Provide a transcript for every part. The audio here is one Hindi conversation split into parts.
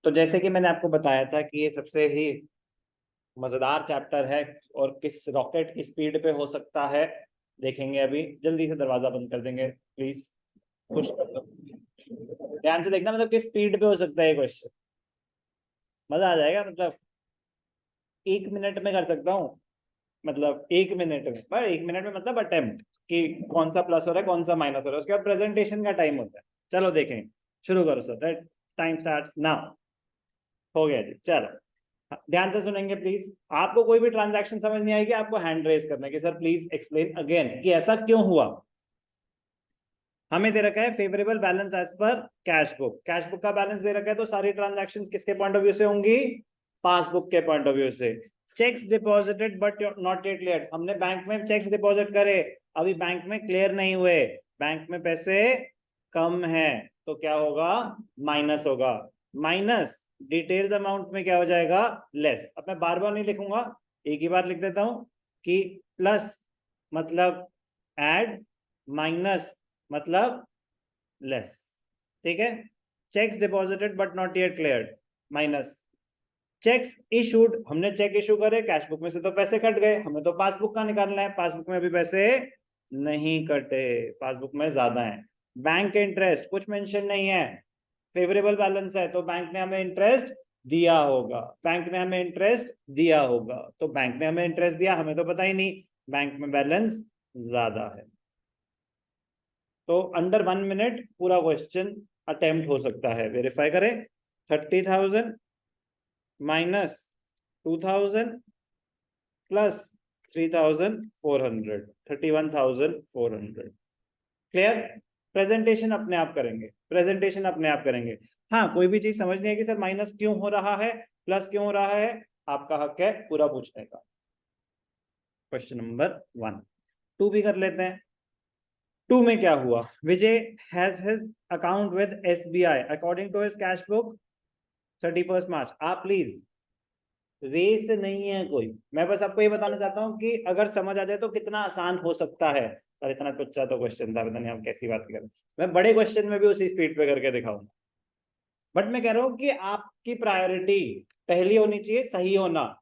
तो जैसे कि मैंने आपको बताया था कि ये सबसे ही मजेदार चैप्टर है और किस रॉकेट की स्पीड पे हो सकता है देखेंगे। अभी जल्दी से दरवाजा बंद कर देंगे प्लीज, पुश कर दो। ध्यान से देखना, मतलब किस स्पीड पे हो सकता है ये क्वेश्चन, मजा आ जाएगा। मतलब 1 मिनट में कर सकता हूँ, मतलब 1 मिनट में, पर 1 मिनट में मतलब अटेम्प्ट कि कौन सा प्लस हो रहा है कौन सा माइनस हो रहा है, उसके बाद प्रेजेंटेशन का टाइम होता है। चलो देखें, शुरू करो सर, टाइम स्टार्ट्स नाउ। हो गया जी, चलो ध्यान से सुनेंगे प्लीज। आपको कोई भी ट्रांजैक्शन समझ नहीं आएगी, आपको हैंड रेज करना है कि सर प्लीज एक्सप्लेन अगेन कि ऐसा क्यों हुआ। हमें दे रखा है favourable balance as per cash book, cash book का बैलेंस दे रखा है, तो सारी ट्रांजैक्शन किसके पॉइंट ऑफ व्यू से होंगी, पासबुक के पॉइंट ऑफ व्यू से। Checks deposited but not yet clear, हमने बैंक में चेक्स डिपॉजिट करे, अभी बैंक में क्लियर नहीं हुए, बैंक में पैसे कम है, तो क्या होगा, माइनस होगा। माइनस डिटेल्स अमाउंट में क्या हो जाएगा, लेस। अब मैं बार बार नहीं लिखूंगा, एक ही बार लिख देता हूं कि प्लस मतलब ऐड, माइनस मतलब लेस। ठीक है, cheques deposited but not yet cleared, minus cheques issued, हमने चेक इशू करे, कैश बुक में से तो पैसे कट गए, हमें तो पासबुक का निकालना है, पासबुक में भी पैसे नहीं कटे, पासबुक में ज्यादा है। बैंक इंटरेस्ट कुछ मेंशन नहीं है, फेवरेबल बैलेंस है तो बैंक ने हमें इंटरेस्ट दिया होगा, बैंक ने हमें इंटरेस्ट दिया होगा, तो बैंक ने हमें इंटरेस्ट दिया, हमें तो पता ही नहीं, बैंक में बैलेंस ज्यादा है। तो अंडर 1 मिनट पूरा क्वेश्चन अटेम्प्ट हो सकता है। वेरीफाई करें, 30,000 माइनस 2,000 प्लस 3,400, 31,400। क्लियर, प्रेजेंटेशन अपने आप करेंगे, प्रेजेंटेशन अपने आप करेंगे। हाँ, कोई भी चीज समझ नहीं है कि सर माइनस क्यों हो रहा है, प्लस क्यों हो रहा है, आपका हक है पूरा पूछने का। क्वेश्चन नंबर 1, 2 भी कर लेते हैं। 2 में क्या हुआ, Vijay has his account with SBI according to his cash book 31 March. आप प्लीज रेस नहीं है कोई, मैं बस आपको ये बताना चाहता हूं कि अगर समझ आ जाए तो कितना आसान हो सकता है। और इतना टुच्चा तो क्वेश्चन था, पता नहीं हम कैसी बात करें, मैं बड़े क्वेश्चन में भी उसी स्पीड पे करके दिखाऊंगा। बट मैं कह रहा हूं कि आपकी प्रायोरिटी पहली होनी चाहिए सही होना,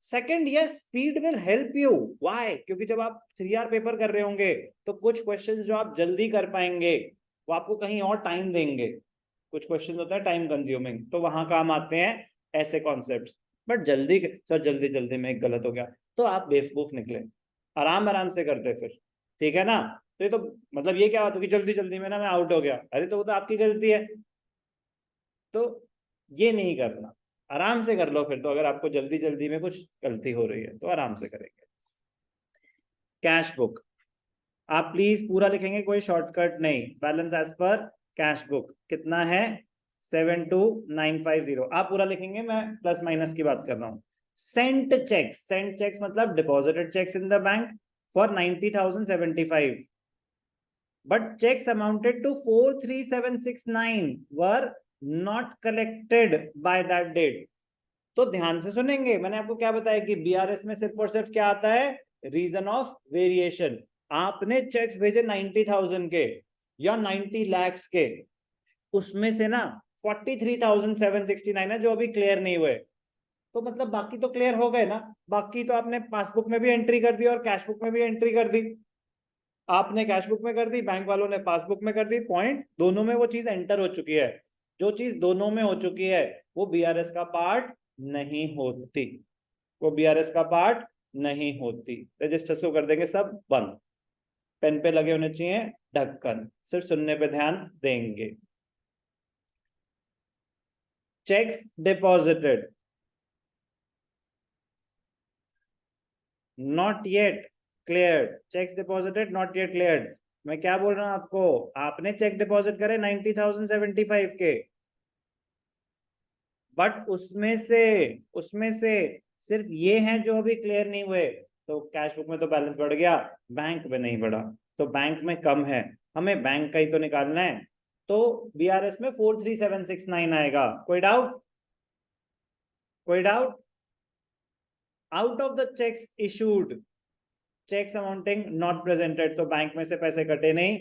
second yes speed will help you. Why, क्योंकि जब आप 3R पेपर कर रहे होंगे तो कुछ क्वेश्चन जो आप जल्दी कर पाएंगे वो आपको कहीं और टाइम देंगे, कुछ क्वेश्चन होता है टाइम कंज्यूमिंग, तो वहां काम आते हैं ऐसे कॉन्सेप्ट्स। बट जल्दी सर, जल्दी जल्दी में एक गलत हो गया तो आप बेवकूफ निकले, आराम आराम से करते फिर, ठीक है ना। तो ये तो मतलब ये क्या बात होगी जल्दी जल्दी में ना मैं आउट हो गया, अरे तो वो तो आपकी गलती है, तो ये नहीं करना, आराम से कर लो फिर। तो अगर आपको जल्दी जल्दी में कुछ गलती हो रही है तो आराम से करेंगे। कैश बुक आप प्लीज पूरा लिखेंगे, कोई शॉर्टकट नहीं। Balance as per cash book कितना है, 72,950, आप पूरा लिखेंगे, मैं प्लस माइनस की बात कर रहा हूं। सेंट चेक्स, सेंट चेक्स मतलब deposited checks in the bank for 90,075, but checks amounted to 43769 were not collected by that date। तो ध्यान से सुनेंगे, मैंने आपको क्या बताया कि बीआरएस में सिर्फ और सिर्फ क्या आता है, रीजन ऑफ वेरिएशन। आपने चेक्स भेजे 90,000 के या 90 lakhs के, उसमें से ना 43,769 है जो अभी क्लियर नहीं हुए, तो मतलब बाकी तो क्लियर हो गए ना, बाकी तो आपने पासबुक में भी एंट्री कर दी और कैश बुक में भी एंट्री कर दी, आपने कैश बुक में कर दी, बैंक वालों ने पासबुक में कर दी, पॉइंट दोनों में वो चीज एंटर हो चुकी है। जो चीज दोनों में हो चुकी है वो बीआरएस का पार्ट नहीं होती, वो बीआरएस का पार्ट नहीं होती। रजिस्टर्स को कर देंगे सब बंद, पेन पे लगे होने चाहिए ढक्कन, सिर्फ सुनने पे ध्यान देंगे। Checks deposited not yet cleared, checks deposited not yet cleared. मैं क्या बोल रहा हूं आपको, आपने चेक डिपॉजिट करे 90,075 के, बट उसमें से सिर्फ ये हैं जो अभी क्लियर नहीं हुए, तो कैश बुक में तो बैलेंस बढ़ गया, बैंक में नहीं बढ़ा, तो बैंक में कम है, हमें बैंक का ही तो निकालना है, तो बीआरएस में 43769 आएगा। कोई डाउट, कोई doubt. Out of the cheques issued, cheques amounting not presented, तो बैंक में से पैसे कटे नहीं,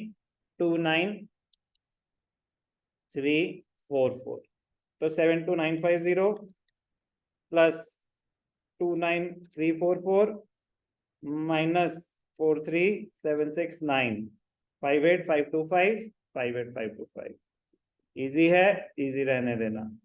29,344, तो 72950 प्लस 29344 माइनस 43769 58525 58525। इजी है, इजी रहने देना।